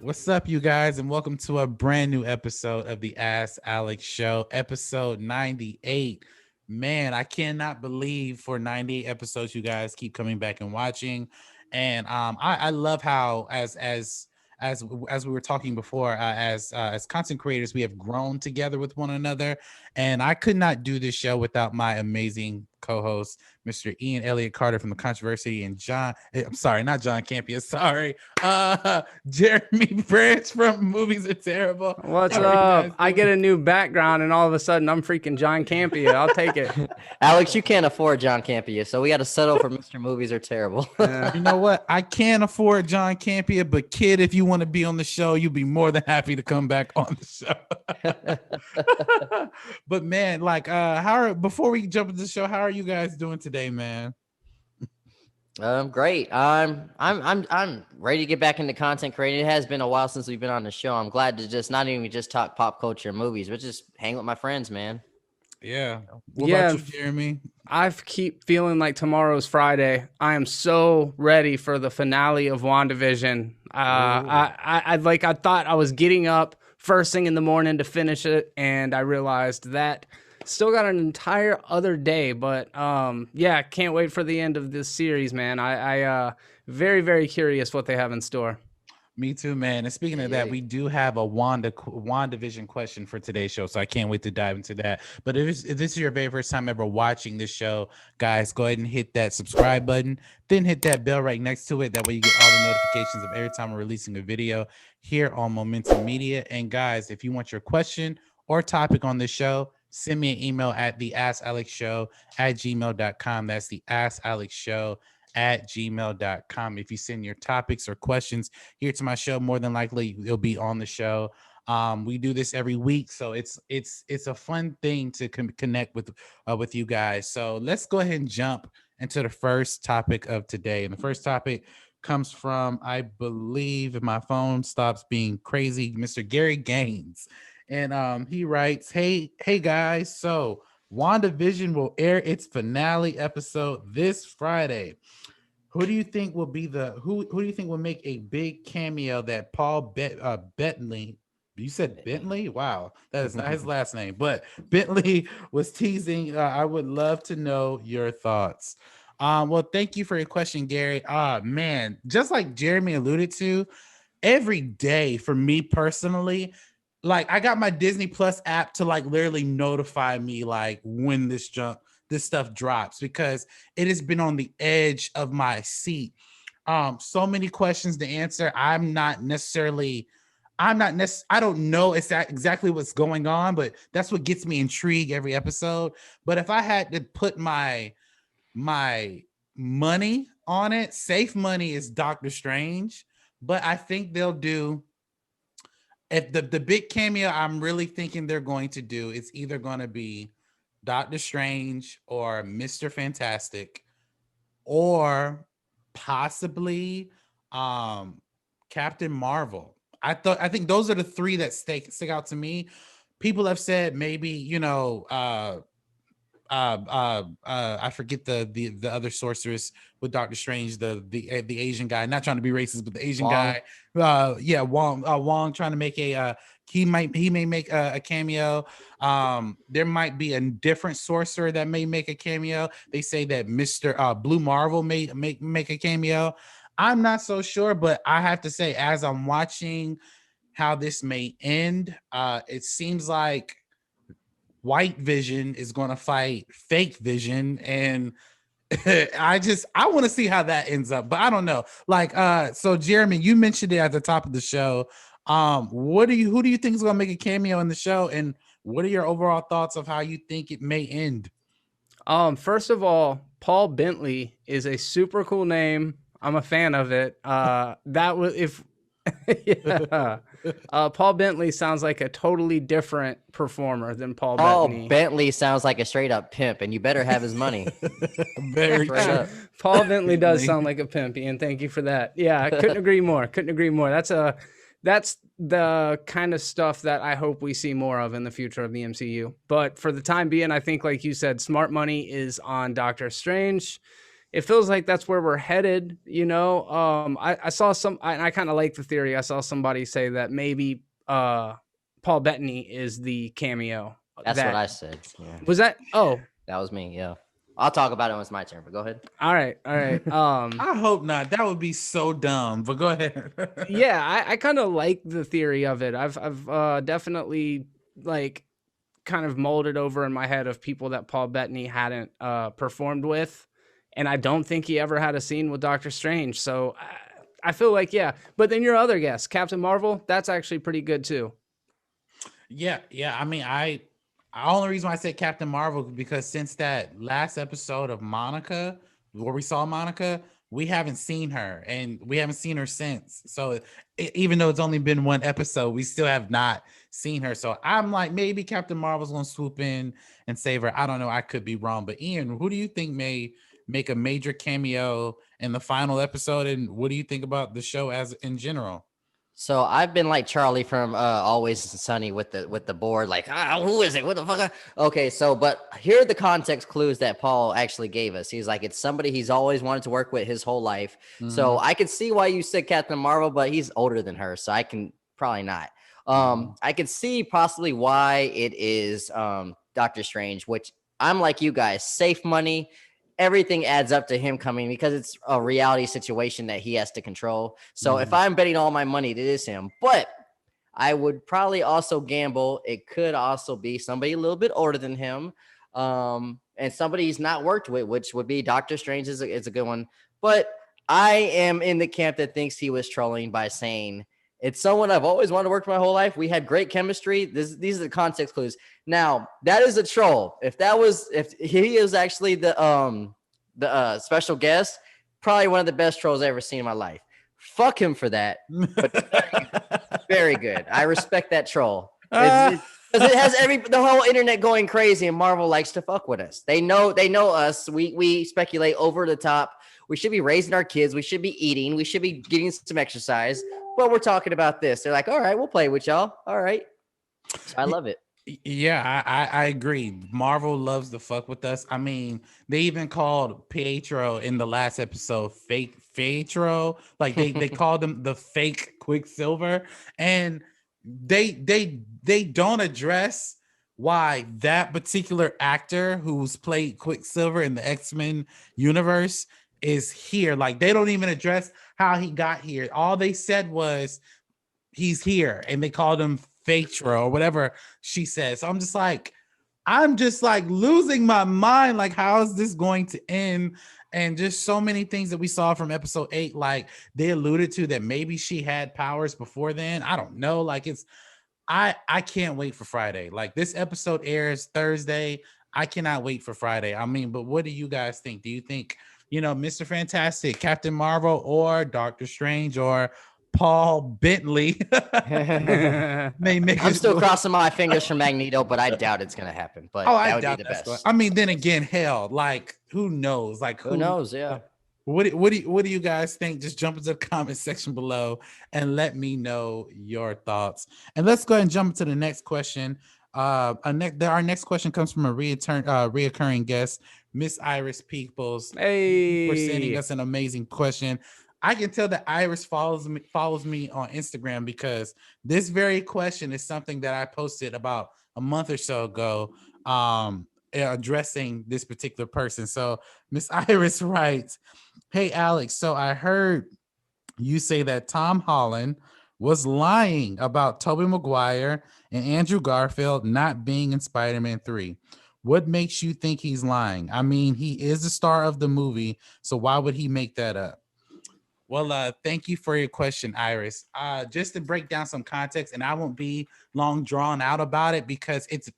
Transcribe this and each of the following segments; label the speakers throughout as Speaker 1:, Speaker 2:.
Speaker 1: What's up, you guys, and welcome to a brand new episode of the Ask Alex Show, episode 98. Man, I cannot believe for 98 episodes you guys keep coming back and watching. And I love how as we were talking before, as content creators, we have grown together with one another. And I could not do this show without my amazing co-host, Mr. Ian Elliott Carter from The Controversy, and I'm sorry, not John Campia, sorry, Jeremy Branch from Movies Are Terrible.
Speaker 2: What's up? I get a new background and all of a sudden I'm freaking John Campia. I'll take it.
Speaker 3: Alex, you can't afford John Campia, so we got to settle for Mr. Movies Are Terrible.
Speaker 1: You know what? I can't afford John Campia, but kid, if you want to be on the show, you'll be more than happy to come back on the show. But man, like, before we jump into the show, how are you guys doing today, man?
Speaker 3: Great. I'm ready to get back into content creating. It has been a while since we've been on the show. I'm glad to just not even just talk pop culture and movies, but just hang with my friends, man.
Speaker 1: Yeah. What about you, Jeremy?
Speaker 2: I keep feeling like tomorrow's Friday. I am so ready for the finale of Wandavision. I thought I was getting up first thing in the morning to finish it, and I realized that still got an entire other day, but yeah, can't wait for the end of this series, man. I very, very curious what they have in store.
Speaker 1: Me too, man. And speaking of that, we do have a WandaVision question for today's show, so I can't wait to dive into that. But if this is your very first time ever watching this show, guys, go ahead and hit that subscribe button, then hit that bell right next to it. That way you get all the notifications of every time we're releasing a video here on Momentum Media. And guys, if you want your question or topic on this show, send me an email at theaskalexshow@gmail.com. That's the @gmail.com. If you send your topics or questions here to my show, more than likely you'll be on the show. We do this every week, so it's a fun thing to connect with you guys. So let's go ahead and jump into the first topic of today. And the first topic comes from, I believe, if my phone stops being crazy, Mr. Gary Gaines. And he writes, hey guys, so WandaVision will air its finale episode this Friday. Who do you think will be who do you think will make a big cameo that Paul Bentley? You said Bentley? Wow, that is not his last name, but Bentley was teasing. I would love to know your thoughts. Well, thank you for your question, Gary. Man, just like Jeremy alluded to, every day for me personally, like I got my Disney Plus app to like literally notify me like when this stuff drops, because it has been on the edge of my seat. So many questions to answer. I don't know exactly what's going on, but that's what gets me intrigued every episode. But if I had to put my money on it, safe money is Doctor Strange. But I think they'll do, if the big cameo I'm really thinking they're going to do, it's either going to be Doctor Strange or Mr. Fantastic, or possibly Captain Marvel. I think those are the three that stick out to me. People have said maybe, I forget the other sorceress with Doctor Strange, the Asian guy, not trying to be racist, but the Asian
Speaker 3: Wong.
Speaker 1: guy, Wong trying to make he may make a cameo. There might be a different sorcerer that may make a cameo. They say that Mr. Blue Marvel may make a cameo. I'm not so sure, but I have to say, as I'm watching how this may end, it seems like White Vision is going to fight Fake Vision, and I want to see how that ends up, but I don't know. Like, so Jeremy, you mentioned it at the top of the show. Who do you think is going to make a cameo in the show, and what are your overall thoughts of how you think it may end?
Speaker 2: First of all, Paul Bentley is a super cool name. I'm a fan of it. That was if. Yeah. Paul Bentley sounds like a totally different performer than Paul Bettany.
Speaker 3: Bentley sounds like a straight up pimp, and you better have his money.
Speaker 1: Very true.
Speaker 2: Paul Bentley does sound like a pimp, and thank you for that. Yeah, I couldn't agree more. That's the kind of stuff that I hope we see more of in the future of the MCU. But for the time being, I think, like you said, smart money is on Doctor Strange. it feels like that's where we're headed. I saw I kind of like the theory. I saw somebody say that maybe Paul Bettany is the cameo.
Speaker 3: That's what
Speaker 2: That
Speaker 3: I said. Yeah,
Speaker 2: was that. Oh,
Speaker 3: that was me. Yeah, I'll talk about it when it's my turn. But go ahead.
Speaker 2: all right, all right.
Speaker 1: I hope not. That would be so dumb. But go ahead.
Speaker 2: Yeah, I kind of like the theory of it. I've definitely like kind of molded over in my head of people that Paul Bettany hadn't performed with, and I don't think he ever had a scene with Doctor Strange. So I feel like yeah. But then your other guess, Captain Marvel, that's actually pretty good too.
Speaker 1: Yeah. I mean, only reason why I said Captain Marvel because since that last episode of Monica, where we saw Monica, we haven't seen her, and we haven't seen her since. So even though it's only been one episode, we still have not seen her. So I'm like, maybe Captain Marvel's gonna swoop in and save her. I don't know. I could be wrong. But Ian, who do you think may make a major cameo in the final episode, and what do you think about the show as in general?
Speaker 3: So I've been like Charlie from Always Sunny with the board, like who is it? What the fuck? Okay, so but here are the context clues that Paul actually gave us. He's like, it's somebody he's always wanted to work with his whole life. So I could see why you said Captain Marvel, but he's older than her, so I can probably not. I could see possibly why it is Doctor Strange, which I'm like you guys, safe money. Everything adds up to him coming because it's a reality situation that he has to control. So if I'm betting all my money, it is him. But I would probably also gamble. It could also be somebody a little bit older than him, and somebody he's not worked with, which would be Doctor Strange is a good one. But I am in the camp that thinks he was trolling by saying it's someone I've always wanted to work with my whole life. We had great chemistry. These are the context clues. Now that is a troll. If he is actually the special guest, probably one of the best trolls I've ever seen in my life. Fuck him for that. But very good. I respect that troll. Because it has the whole internet going crazy, and Marvel likes to fuck with us. They know us. We speculate over the top. We should be raising our kids. We should be eating. We should be getting some exercise. But we're talking about this. They're like, all right, we'll play with y'all. All right. So I love it.
Speaker 1: Yeah, I agree. Marvel loves to fuck with us. I mean, they even called Pietro in the last episode fake Pietro. Like they called him the fake Quicksilver, and they don't address why that particular actor who's played Quicksilver in the X-Men universe is here. Like they don't even address how he got here. All they said was he's here, and they called him Phaedra or whatever she says. So I'm just like losing my mind. Like, how is this going to end? And just so many things that we saw from episode 8, like they alluded to that maybe she had powers before then. I don't know. Like I can't wait for Friday. Like this episode airs Thursday. I cannot wait for Friday. I mean, but what do you guys think? Do you think, Mr. Fantastic, Captain Marvel, or Doctor Strange, or Paul Bentley may make
Speaker 3: I'm still crossing my fingers for Magneto, but I doubt it's gonna happen. But that would be the best.
Speaker 1: I mean, then again, hell, like who knows? Like
Speaker 3: who knows? Yeah.
Speaker 1: What do you guys think? Just jump into the comment section below and let me know your thoughts. And let's go ahead and jump into the next question. Our next question comes from a reoccurring guest, Miss Iris Peoples.
Speaker 2: Hey,
Speaker 1: for sending us an amazing question. I can tell that Iris follows me on Instagram because this very question is something that I posted about a month or so ago, addressing this particular person. So Miss Iris writes, "Hey Alex, so I heard you say that Tom Holland was lying about Tobey Maguire and Andrew Garfield not being in Spider-Man 3. What makes you think he's lying? I mean, he is the star of the movie, so why would he make that up?" Well, thank you for your question, Iris. Just to break down some context, and I won't be long drawn out about it because it's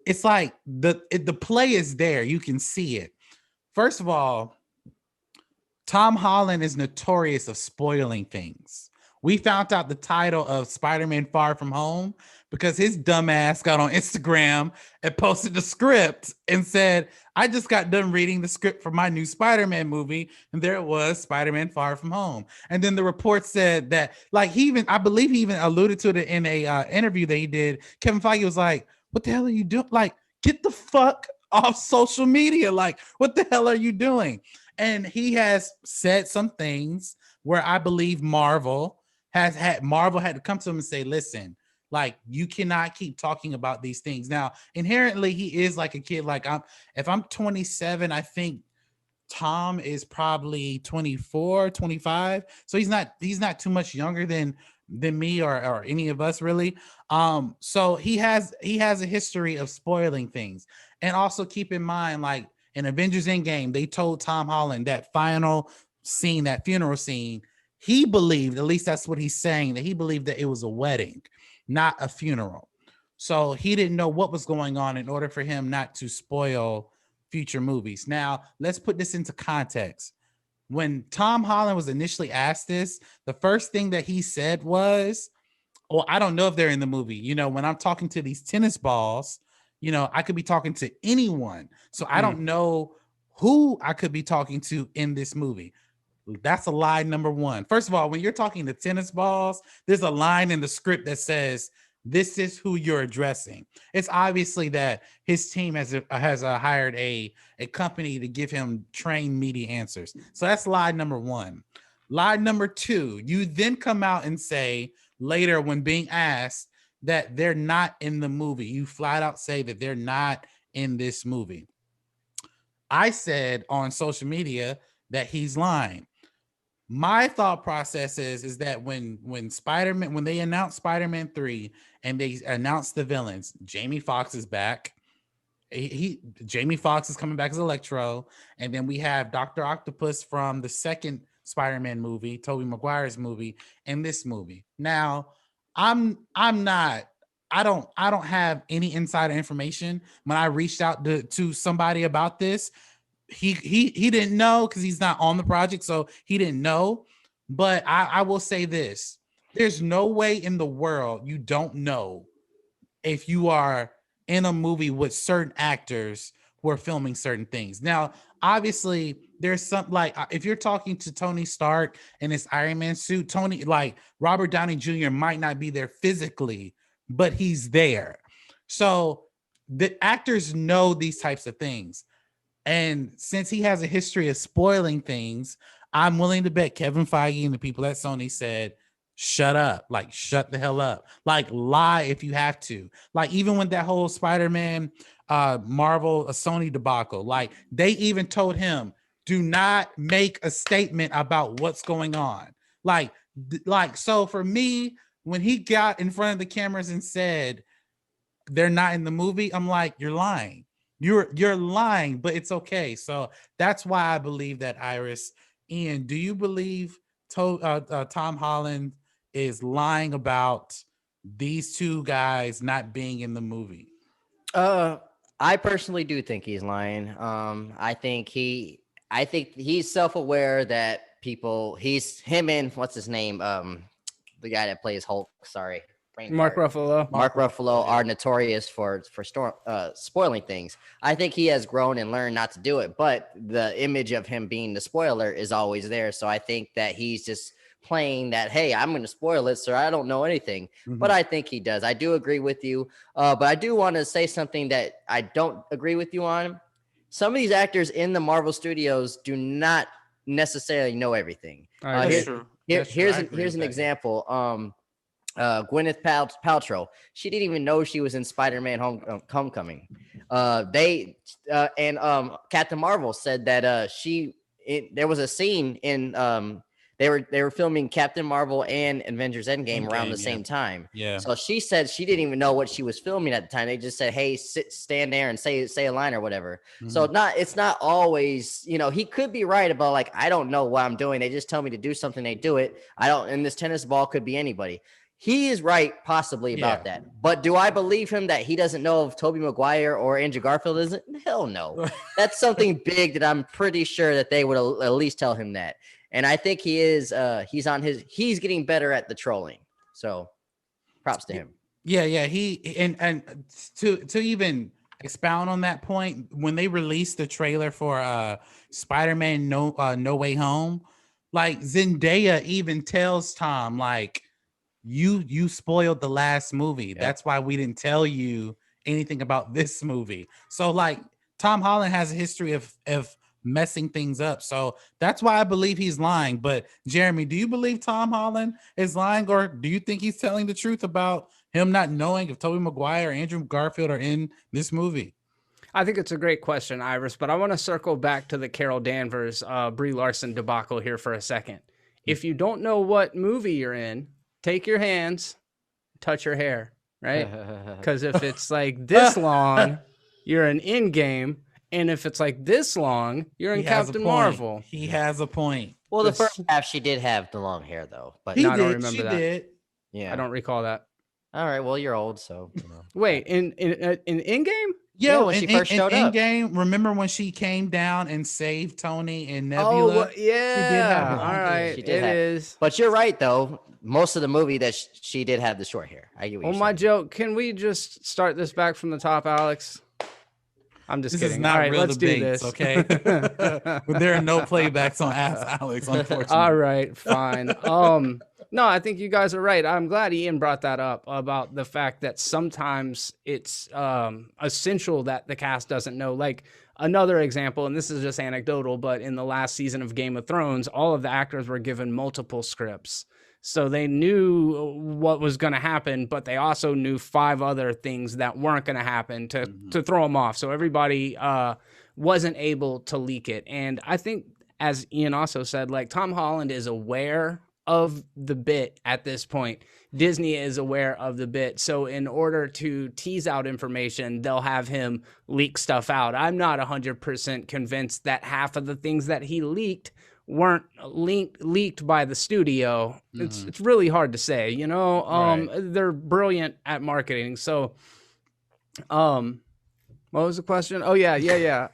Speaker 1: it's like the play is there. You can see it. First of all, Tom Holland is notorious of spoiling things. We found out the title of Spider-Man Far From Home because his dumb ass got on Instagram and posted the script and said, I just got done reading the script for my new Spider-Man movie. And there it was, Spider-Man Far From Home. And then the report said that, like, I believe he even alluded to it in a interview that he did. Kevin Feige was like, what the hell are you doing? Like, get the fuck off social media. Like, what the hell are you doing? And he has said some things where I believe Marvel had to come to him and say, listen, like, you cannot keep talking about these things. Now, inherently, he is like a kid. Like, if I'm 27, I think Tom is probably 24, 25. So he's not too much younger than me or any of us really. So he has a history of spoiling things. And also keep in mind, like in Avengers Endgame, they told Tom Holland that final scene, that funeral scene, he believed, at least that's what he's saying, that he believed that it was a wedding, not a funeral. So he didn't know what was going on in order for him not to spoil future movies. Now, let's put this into context. When Tom Holland was initially asked this, the first thing that he said was, "Oh, I don't know if they're in the movie. You know, when I'm talking to these tennis balls, you know, I could be talking to anyone. So I don't know who I could be talking to in this movie." That's a lie number one. First of all, when you're talking to tennis balls, there's a line in the script that says, "This is who you're addressing." It's obviously that his team has hired a company to give him trained media answers. So that's lie number one. Lie number two, you then come out and say later when being asked that they're not in the movie. You flat out say that they're not in this movie. I said on social media that he's lying. My thought process is that when Spider-Man, when they announced Spider-Man 3 and they announced the villains, Jamie Foxx is back. Jamie Foxx is coming back as Electro, and then we have Dr. Octopus from the second Spider-Man movie, Tobey Maguire's movie, and this movie. Now, I'm not I don't have any insider information. When I reached out to somebody about this, he didn't know because he's not on the project, so he didn't know. But I will say this: there's no way in the world you don't know if you are in a movie with certain actors who are filming certain things. Now, obviously, there's some like if you're talking to Tony Stark in his Iron Man suit, like Robert Downey Jr. might not be there physically, but he's there. So the actors know these types of things. And since he has a history of spoiling things, I'm willing to bet Kevin Feige and the people at Sony said, shut up, like shut the hell up, like lie if you have to. Like even with that whole Spider-Man Marvel, a Sony debacle, like they even told him, do not make a statement about what's going on. Like so for me, when he got in front of the cameras and said they're not in the movie, I'm like, you're lying. You're lying, but it's okay. So that's why I believe that. Iris, Ian, do you believe Tom Holland is lying about these two guys not being in the movie?
Speaker 3: I personally do think he's lying. I think he's self-aware that he's him and what's his name? The guy that plays Hulk. Sorry.
Speaker 2: Mark Ruffalo.
Speaker 3: Mark Ruffalo are notorious for spoiling things. I think he has grown and learned not to do it, but the image of him being the spoiler is always there. So I think that he's just playing that, hey, I'm going to spoil it, so I don't know anything. Mm-hmm. But I think he does. I do agree with you. But I do want to say something that I don't agree with you on. Some of these actors in the Marvel Studios do not necessarily know everything. Here's an example. Gwyneth Paltrow, she didn't even know she was in Spider-Man Homecoming. Captain Marvel said that there was a scene in they were filming Captain Marvel and Avengers Endgame around the same time.
Speaker 1: Yeah.
Speaker 3: So she said she didn't even know what she was filming at the time. They just said, "Hey, stand there and say a line or whatever." Mm-hmm. So it's not always, he could be right about like, I don't know what I'm doing. They just tell me to do something, they do it. And this tennis ball could be anybody. He is right, possibly, about that. But do I believe him that he doesn't know if Tobey Maguire or Andrew Garfield isn't? Hell no. That's something big that I'm pretty sure that they would at least tell him that. And I think he is. He's getting better at the trolling. So, props to him.
Speaker 1: Yeah. He and to even expound on that point, when they released the trailer for Spider-Man No Way Home, like Zendaya even tells Tom like, you spoiled the last movie. Yep. That's why we didn't tell you anything about this movie. So like Tom Holland has a history of messing things up. So that's why I believe he's lying. But Jeremy, do you believe Tom Holland is lying, or do you think he's telling the truth about him not knowing if Tobey Maguire or Andrew Garfield are in this movie?
Speaker 2: I think it's a great question, Iris, but I want to circle back to the Carol Danvers, Brie Larson debacle here for a second. If you don't know what movie you're in, take your hands, touch your hair, right? Because if it's like this long, you're in Endgame, and if it's like this long, you're in Captain Marvel.
Speaker 1: He has a point.
Speaker 3: Well, the first half she did have the long hair though, but
Speaker 2: No, I don't remember that.
Speaker 1: Did.
Speaker 3: Yeah,
Speaker 2: I don't recall that.
Speaker 3: All right, well you're old, so
Speaker 2: Wait, in Endgame?
Speaker 3: Yeah, when she first showed up.
Speaker 1: Endgame, remember when she came down and saved Tony and Nebula?
Speaker 2: Oh, yeah. All right,
Speaker 3: She did
Speaker 2: it is.
Speaker 3: But you're right though. Most of the movie that she did have the short hair. I get what
Speaker 2: Oh,
Speaker 3: you're
Speaker 2: my
Speaker 3: saying.
Speaker 2: joke. Can we just start this back from the top, Alex? I'm just
Speaker 1: This
Speaker 2: kidding.
Speaker 1: is not
Speaker 2: All right,
Speaker 1: real
Speaker 2: let's
Speaker 1: debates,
Speaker 2: do this.
Speaker 1: okay? But there are no playbacks on Ask Alex, unfortunately.
Speaker 2: All right, fine. No, I think you guys are right. I'm glad Ian brought that up about the fact that sometimes it's essential that the cast doesn't know. Like another example, and this is just anecdotal, but in the last season of Game of Thrones, all of the actors were given multiple scripts. So they knew what was going to happen, but they also knew 5 other things that weren't going to happen to throw them off. So everybody wasn't able to leak it. And I think, as Ian also said, like Tom Holland is aware of the bit at this point. Disney is aware of the bit. So in order to tease out information, they'll have him leak stuff out. I'm not 100% convinced that half of the things that he leaked weren't leaked by the studio. It's really hard to say, you know.
Speaker 1: Right.
Speaker 2: They're brilliant at marketing. So what was the question? Oh yeah.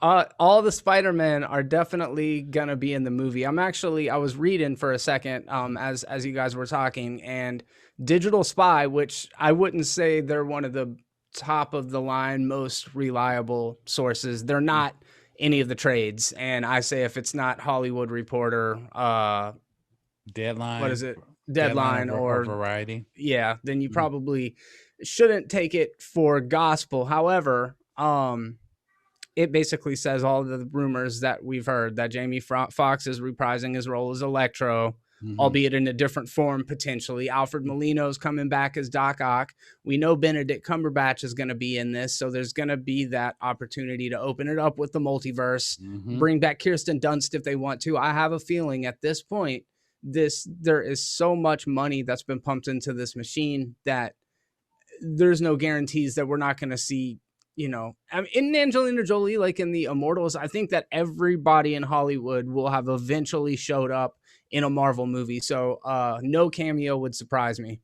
Speaker 2: All the Spider-Men are definitely gonna be in the movie. I was reading for a second as you guys were talking, and Digital Spy, which I wouldn't say they're one of the top of the line, most reliable sources. They're not any of the trades, and I say if it's not Hollywood Reporter,
Speaker 1: Deadline.
Speaker 2: what is it? Deadline or
Speaker 1: Variety.
Speaker 2: Yeah, then you probably shouldn't take it for gospel. However, it basically says all the rumors that we've heard that Jamie Foxx is reprising his role as Electro, albeit in a different form potentially. Alfred Molino's coming back as Doc Ock. We know Benedict Cumberbatch is going to be in this, so there's going to be that opportunity to open it up with the multiverse, bring back Kirsten Dunst if they want to. I have a feeling at this point, there is so much money that's been pumped into this machine that there's no guarantees that we're not going to see, you know, I mean, in Angelina Jolie, like in the Immortals, I think that everybody in Hollywood will have eventually showed up in a Marvel movie. So no cameo would surprise me.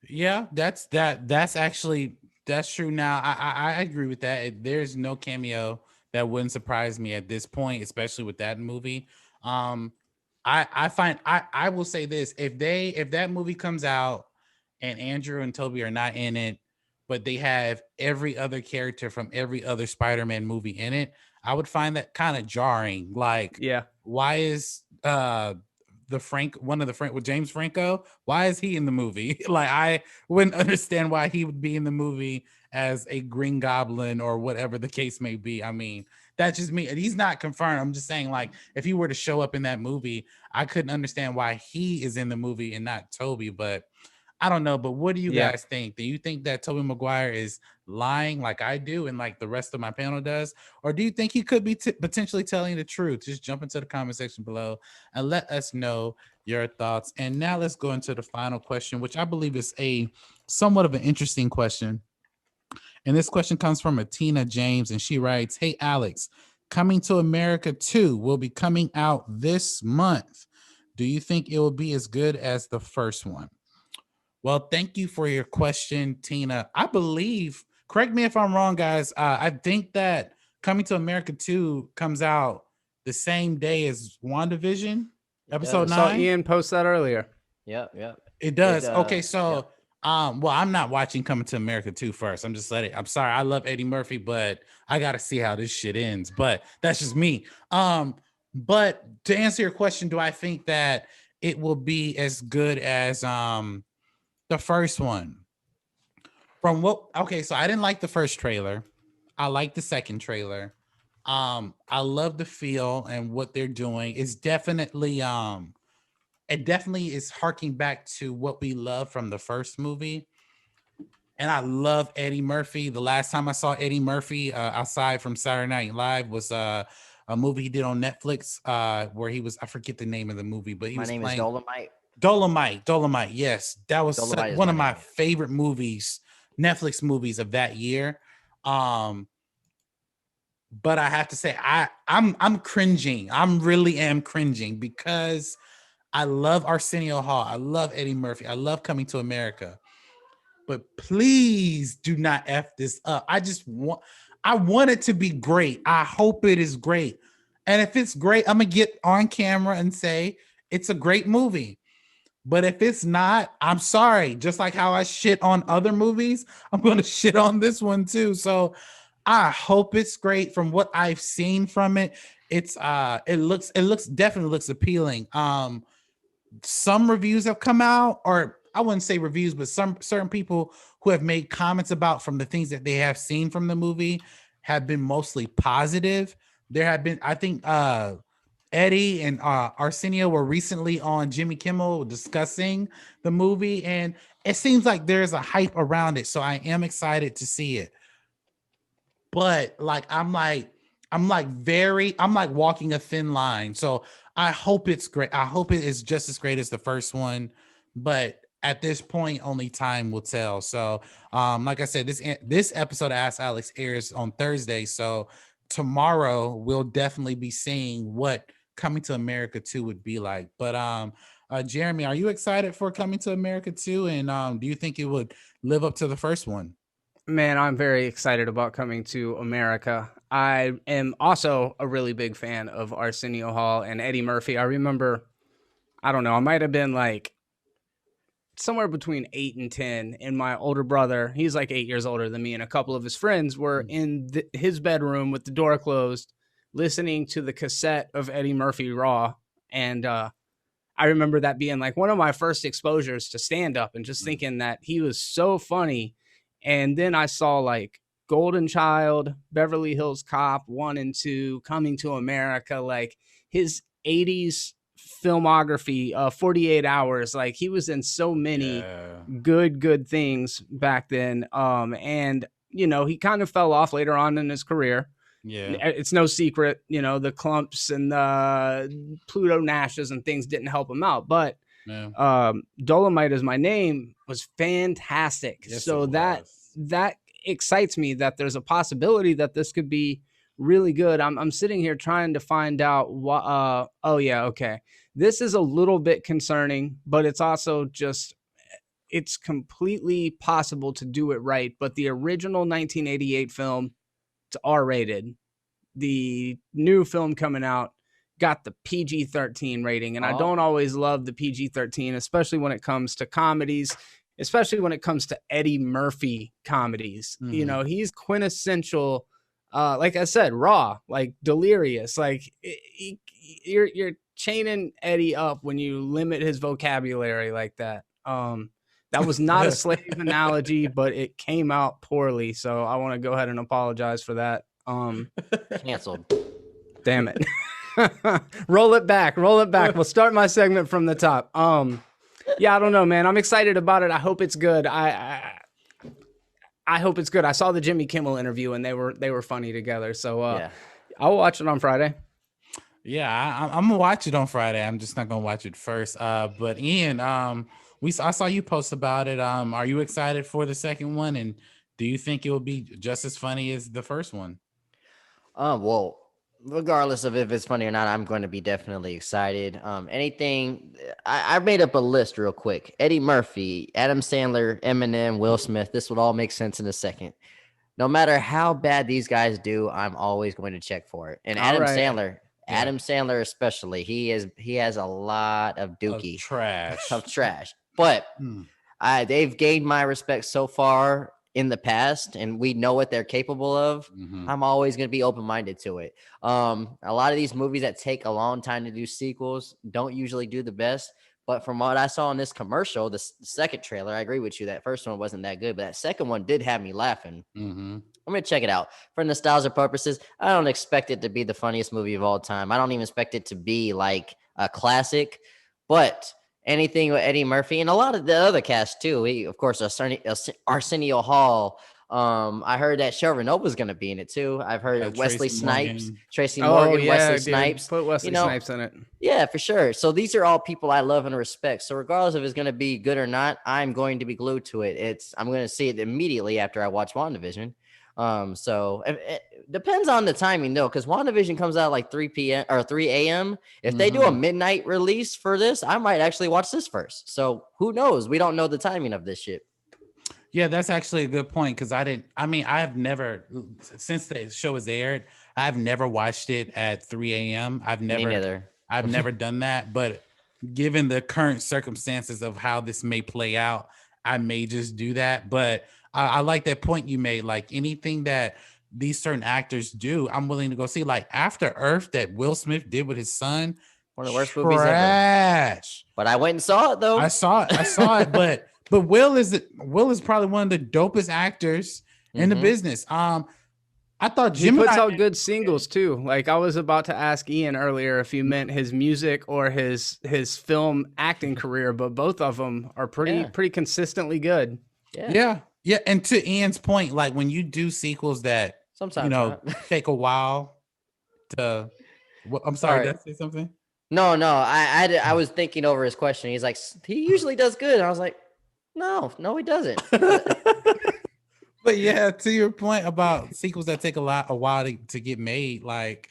Speaker 1: Yeah, that's true. Now I agree with that. There's no cameo that wouldn't surprise me at this point, especially with that movie. I will say this: if that movie comes out and Andrew and Tobey are not in it, but they have every other character from every other Spider-Man movie in it, I would find that kind of jarring. Like,
Speaker 2: Yeah,
Speaker 1: why is with James Franco, why is he in the movie? Like, I wouldn't understand why he would be in the movie as a Green Goblin or whatever the case may be. I mean, that's just me. He's not confirmed. I'm just saying, like, if he were to show up in that movie, I couldn't understand why he is in the movie and not Tobey. But I don't know. But what do you guys think? Do you think that Tobey Maguire is lying like I do and like the rest of my panel does? Or do you think he could be potentially telling the truth? Just jump into the comment section below and let us know your thoughts. And now let's go into the final question, which I believe is a somewhat of an interesting question. And this question comes from Atina James, and she writes, "Hey, Alex, Coming to America 2 will be coming out this month. Do you think it will be as good as the first one?" Well, thank you for your question, Tina. I believe, correct me if I'm wrong, guys. I think that Coming to America 2 comes out the same day as WandaVision, episode 9.
Speaker 2: Saw Ian post that earlier.
Speaker 3: Yep.
Speaker 1: It does. Okay, so well, I'm not watching Coming to America 2 first. I'm sorry. I love Eddie Murphy, but I gotta see how this shit ends. But that's just me. But to answer your question, do I think that it will be as good as the first one? So I didn't like the first trailer. I like the second trailer. I love the feel and what they're doing. It definitely is harking back to what we love from the first movie. And I love Eddie Murphy. The last time I saw Eddie Murphy, outside from Saturday Night Live, was a movie he did on Netflix, where he was, I forget the name of the movie, but he
Speaker 3: My
Speaker 1: was
Speaker 3: name is
Speaker 1: playing
Speaker 3: Dolomite.
Speaker 1: Dolomite. Yes, that was
Speaker 3: Dolomite is
Speaker 1: one
Speaker 3: my
Speaker 1: of my
Speaker 3: name.
Speaker 1: favorite movies, Netflix movies of that year. Um, but I have to say, I'm cringing. I'm really am cringing because I love Arsenio Hall. I love Eddie Murphy. I love Coming to America. But please do not F this up. I want it to be great. I hope it is great. And if it's great, I'm gonna get on camera and say it's a great movie. But if it's not, I'm sorry. Just like how I shit on other movies, I'm gonna shit on this one too. So I hope it's great. From what I've seen from it, it definitely looks appealing. Some reviews have come out, or I wouldn't say reviews, but some certain people who have made comments about from the things that they have seen from the movie have been mostly positive. There have been, I think, Eddie and Arsenio were recently on Jimmy Kimmel discussing the movie, and it seems like there's a hype around it. So I am excited to see it. But I'm like walking a thin line. So I hope it's great. I hope it is just as great as the first one. But at this point, only time will tell. So like I said, this episode of Ask Alex airs on Thursday. So tomorrow we'll definitely be seeing what Coming to America 2 would be like. But Jeremy, are you excited for Coming to America 2? And do you think it would live up to the first one?
Speaker 2: Man, I'm very excited about Coming to America. I am also a really big fan of Arsenio Hall and Eddie Murphy. I remember, I don't know, I might have been like somewhere between 8 and 10, and my older brother, he's like 8 years older than me, and a couple of his friends were in his bedroom with the door closed, listening to the cassette of Eddie Murphy Raw. And I remember that being like one of my first exposures to stand up, and just thinking that he was so funny. And then I saw like Golden Child, Beverly Hills Cop 1 and 2, Coming to America, like his 80s filmography, 48 Hours. Like he was in so many good things back then. And you know, he kind of fell off later on in his career.
Speaker 1: Yeah.
Speaker 2: It's no secret, you know, the clumps and the Pluto Nashes and things didn't help him out. But Dolomite Is My Name was fantastic.
Speaker 1: Yes,
Speaker 2: so that excites me that there's a possibility that this could be really good. I'm sitting here trying to find out what oh yeah, okay. This is a little bit concerning, but it's also just, it's completely possible to do it right. But the original 1988 film, it's R-rated. The new film coming out got the PG-13 rating, and I don't always love the PG-13, especially when it comes to comedies, especially when it comes to Eddie Murphy comedies. Mm-hmm. You know, he's quintessential, like I said, Raw, like Delirious. Like you're chaining Eddie up when you limit his vocabulary like that. That was not a slave analogy, but it came out poorly, so I want to go ahead and apologize for that.
Speaker 3: Canceled.
Speaker 2: Damn it. Roll it back. We'll start my segment from the top. Yeah, I don't know, man. I'm excited about it. I hope it's good. I hope it's good. I saw the Jimmy Kimmel interview, and they were funny together. So yeah. I'll watch it on Friday.
Speaker 1: Yeah, I'm gonna watch it on Friday. I'm just not gonna watch it first. But Ian, I saw you post about it. Are you excited for the second one? And do you think it will be just as funny as the first one?
Speaker 3: Well, regardless of if it's funny or not, I'm going to be definitely excited. Anything, I made up a list real quick. Eddie Murphy, Adam Sandler, Eminem, Will Smith. This would all make sense in a second. No matter how bad these guys do, I'm always going to check for it. And Adam Sandler especially, he has a lot of dookie
Speaker 1: of trash.
Speaker 3: But they've gained my respect so far in the past, and we know what they're capable of. Mm-hmm. I'm always going to be open-minded to it. A lot of these movies that take a long time to do sequels don't usually do the best, But from what I saw in this commercial, the second trailer, I agree with you. That first one wasn't that good, but that second one did have me laughing.
Speaker 1: Mm-hmm.
Speaker 3: I'm gonna check it out for nostalgia purposes. I don't expect it to be the funniest movie of all time. I don't even expect it to be like a classic, but anything with Eddie Murphy and a lot of the other cast too. Of course, Arsenio Hall. I heard that Cheryl Renault's gonna be in it too. I've heard Wesley Snipes, Tracy Morgan, Wesley Snipes.
Speaker 2: Put Wesley Snipes in it.
Speaker 3: Yeah, for sure. So these are all people I love and respect. So regardless if it's going to be good or not, I'm going to be glued to it. I'm going to see it immediately after I watch WandaVision. So it depends on the timing though, because WandaVision comes out like 3 p.m. or 3 a.m. If they do a midnight release for this, I might actually watch this first. So who knows? We don't know the timing of this shit.
Speaker 1: Yeah, that's actually a good point because I've never, since the show was aired, I've never watched it at 3 a.m. I've never done that, but given the current circumstances of how this may play out, I may just do that. But I like that point you made. Like anything that these certain actors do, I'm willing to go see. Like After Earth that Will Smith did with his son,
Speaker 3: one of the worst movies ever. But I went and saw it though.
Speaker 1: I saw it, but Will is probably one of the dopest actors in the business. I thought
Speaker 2: he puts out good singles too. Like I was about to ask Ian earlier if you meant his music or his film acting career, but both of them are pretty consistently good.
Speaker 1: Yeah. And to Ian's point, like when you do sequels that sometimes take a while to. I'm sorry. Did I say something?
Speaker 3: No. I was thinking over his question. He's like, he usually does good. And I was like, no, he doesn't.
Speaker 1: But yeah, to your point about sequels that take a while to get made, like,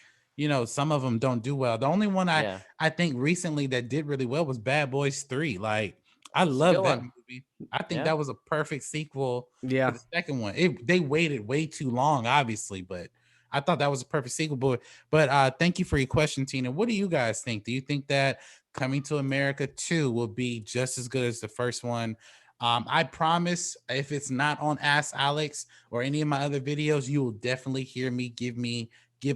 Speaker 1: some of them don't do well. The only one I think recently that did really well was Bad Boys 3. Like, I love that movie. I think that was a perfect sequel to the second one. They waited way too long, obviously, but I thought that was a perfect sequel. But thank you for your question, Tina. What do you guys think? Do you think that Coming to America 2 will be just as good as the first one? I promise if it's not on Ask Alex or any of my other videos, you will definitely hear me give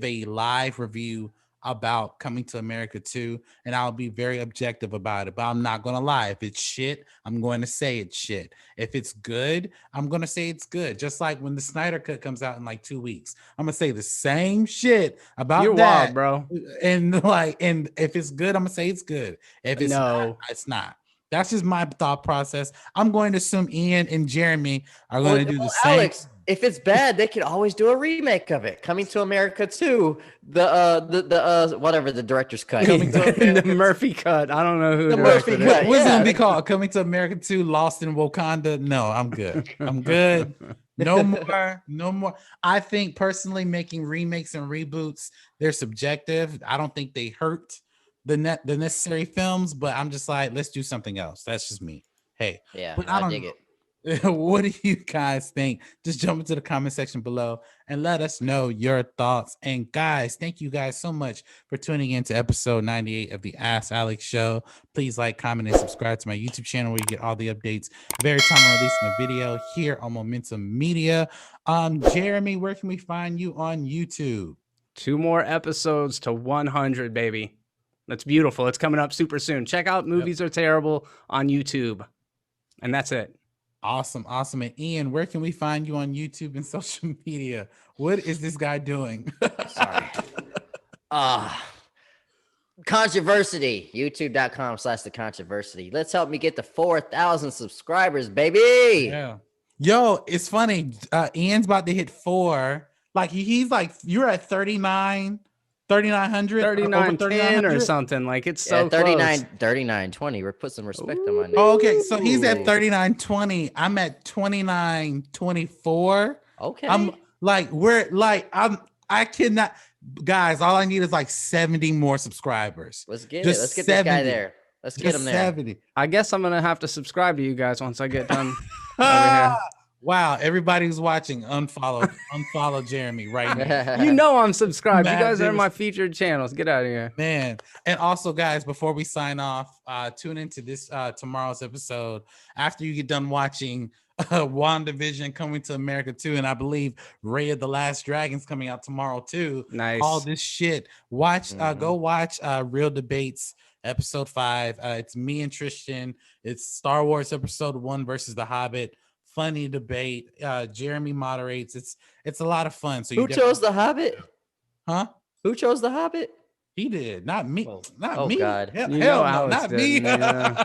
Speaker 1: a live review about Coming to America 2, and I'll be very objective about it. But I'm not gonna lie. If it's shit, I'm going to say it's shit. If it's good, I'm gonna say it's good. Just like when the Snyder Cut comes out in like 2 weeks, I'm gonna say the same shit about
Speaker 2: You're
Speaker 1: that,
Speaker 2: wild, bro.
Speaker 1: And if it's good, I'm gonna say it's good. If it's not, it's not. That's just my thought process. I'm going to assume Ian and Jeremy are going to do the same.
Speaker 3: Alex, if it's bad, they can always do a remake of it. Coming to America 2, the whatever the director's cut.
Speaker 2: The Murphy cut. I don't know who
Speaker 3: the Murphy cut.
Speaker 1: What's it gonna be called? Coming to America 2, Lost in Wakanda? No, I'm good. I'm good. No more. I think personally making remakes and reboots, they're subjective. I don't think they hurt the necessary films, but I'm just like, let's do something else. That's just me. Hey,
Speaker 3: yeah,
Speaker 1: but
Speaker 3: I dig it.
Speaker 1: What do you guys think? Just jump into the comment section below and let us know your thoughts. And guys, thank you guys so much for tuning in to episode 98 of the Ask Alex Show. Please like, comment, and subscribe to my YouTube channel where you get all the updates every time I'm releasing a video here on Momentum Media. Jeremy, where can we find you on YouTube?
Speaker 2: 2 more episodes to 100, baby. That's beautiful. It's coming up super soon. Check out Movies Are Terrible on YouTube. And that's it.
Speaker 1: Awesome. And Ian, where can we find you on YouTube and social media? What is this guy doing?
Speaker 3: Sorry. Controversy. YouTube.com/thecontroversy. Let's help me get to 4,000 subscribers, baby.
Speaker 1: Yeah. Yo, it's funny. Ian's about to hit 4. Like he's like, you're at 3,900,
Speaker 2: 3,910 or something. Like it's so
Speaker 3: 3920. We're put some respect on my name.
Speaker 1: Oh, okay, so he's at 3,920. I'm at 2,924.
Speaker 3: Okay.
Speaker 1: I'm like, I cannot, guys. All I need is like 70 more subscribers.
Speaker 3: Let's get it. Let's get 70. This guy there. Let's get him there. 70.
Speaker 2: I guess I'm gonna have to subscribe to you guys once I get done.
Speaker 1: Wow, everybody who's watching, unfollow Jeremy right now.
Speaker 2: You know I'm subscribed. You guys are my featured channels. Get out of here.
Speaker 1: Man. And also, guys, before we sign off, tune into this tomorrow's episode after you get done watching WandaVision Coming to America 2, and I believe Ray of the Last Dragon's coming out tomorrow too.
Speaker 2: Nice.
Speaker 1: All this shit. Watch, go watch Real Debates episode 5. It's me and Tristan. It's Star Wars episode 1 versus The Hobbit. Funny debate. Jeremy moderates. It's a lot of fun. So
Speaker 3: who chose The Hobbit?
Speaker 1: Huh?
Speaker 3: Who chose The Hobbit?
Speaker 1: He did, not me. Not
Speaker 3: oh
Speaker 1: me.
Speaker 3: God.
Speaker 1: Hell,
Speaker 2: You
Speaker 1: hell
Speaker 2: know
Speaker 1: no,
Speaker 2: Alex
Speaker 1: not
Speaker 2: did,
Speaker 1: me.
Speaker 2: yeah.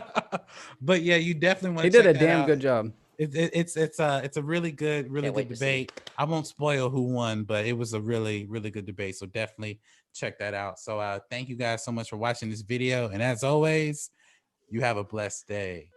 Speaker 1: But yeah, you definitely want
Speaker 2: He
Speaker 1: to.
Speaker 2: did a damn good job.
Speaker 1: It's a really good debate. I won't spoil who won, but it was a really good debate. So definitely check that out. So thank you guys so much for watching this video, and as always, you have a blessed day.